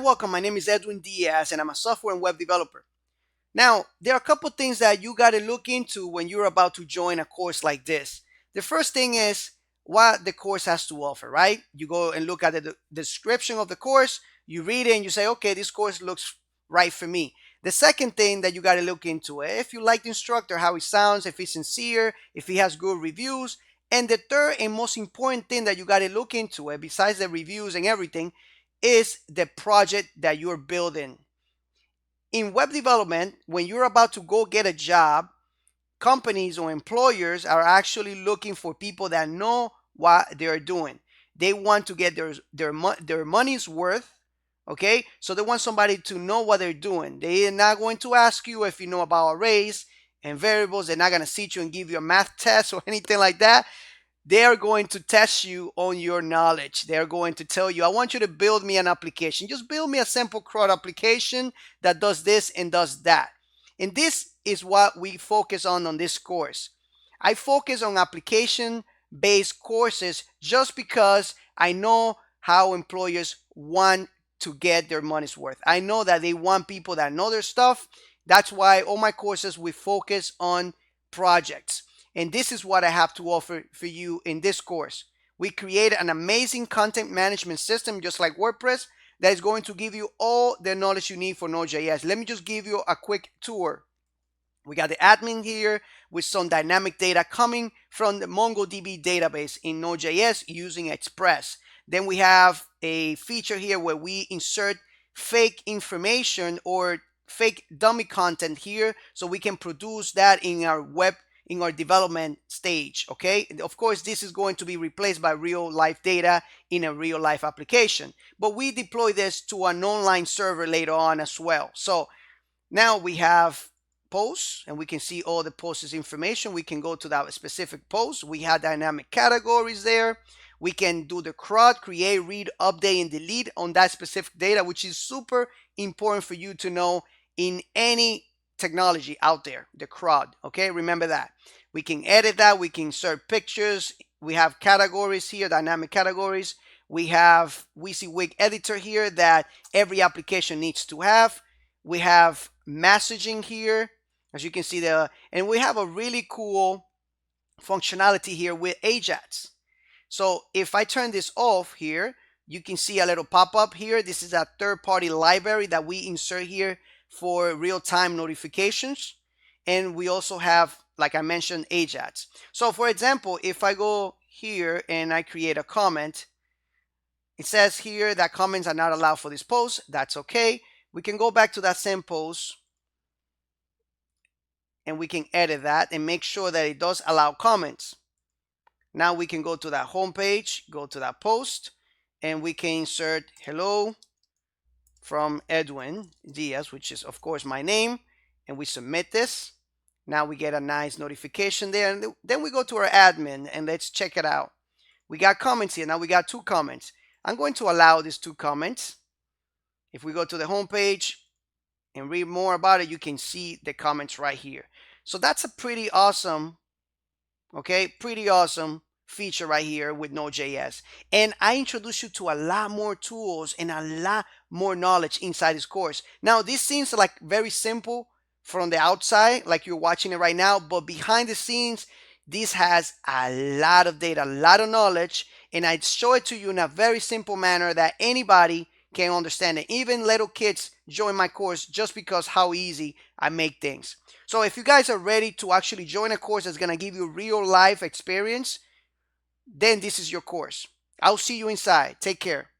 welcome. My name is Edwin Diaz and I'm a software and web developer. Now, there are a couple things that you got to look into when you're about to join a course like this. The first thing is what the course has to offer, right? You go and look at the description of the course, you read it and you say, okay, this course looks right for me. The second thing that you got to look into it, if you like the instructor, how he sounds, if he's sincere, if he has good reviews. And the third and most important thing that you got to look into it, besides the reviews and everything, is the project that you're building. In web development, when you're about to go get a job, companies or employers are actually looking for people that know what they're doing. They want to get their money's worth. Okay, so they want somebody to know what they're doing. They're not going to ask you if you know about arrays and variables. They're not going to sit you and give you a math test or anything like that. They are going to test you on your knowledge. They're going to tell you, I want you to build me an application. Just build me a simple CRUD application that does this and does that. And this is what we focus on this course. I focus on application-based courses just because I know how employers want to get their money's worth. I know that they want people that know their stuff. That's why all my courses, we focus on projects. And this is what I have to offer for you in this course. We created an amazing content management system, just like WordPress, that is going to give you all the knowledge you need for Node.js. Let me just give you a quick tour. We got the admin here with some dynamic data coming from the MongoDB database in Node.js using Express. Then we have a feature here where we insert fake information or fake dummy content here so we can produce that in our development stage. Okay, of course this is going to be replaced by real life data in a real life application, but we deploy this to an online server later on as well. So now we have posts and we can see all the posts information. We can go to that specific post. We have dynamic categories there. We can do the CRUD, create, read, update, and delete on that specific data, which is super important for you to know in any technology out there, the CRUD. Okay, remember that. We can edit that. We can insert pictures. We have categories here, dynamic categories. We have WYSIWYG editor here that every application needs to have. We have messaging here, as you can see there, and we have a really cool functionality here with Ajax. So if I turn this off here, you can see a little pop-up here. This is a third-party library that we insert here for real-time notifications. And we also have, like I mentioned, Ajax. So for example, if I go here and I create a comment, it says here that comments are not allowed for this post. That's okay. We can go back to that same post and we can edit that and make sure that it does allow comments. Now we can go to that home page, go to that post, and we can insert hello from Edwin Diaz, which is of course my name, and we submit this. Now we get a nice notification there, and then we go to our admin and let's check it out. We got comments here. Now we got 2 comments. I'm going to allow these 2 comments. If we go to the home page and read more about it, you can see the comments right here. So that's a pretty awesome, pretty awesome feature right here with Node.js. And I introduce you to a lot more tools and a lot more knowledge inside this course. Now, this seems like very simple from the outside, like you're watching it right now, but behind the scenes, this has a lot of data, a lot of knowledge, and I show it to you in a very simple manner that anybody can understand it. Even little kids join my course just because how easy I make things. So if you guys are ready to actually join a course that's going to give you real life experience, then this is your course. I'll see you inside. Take care.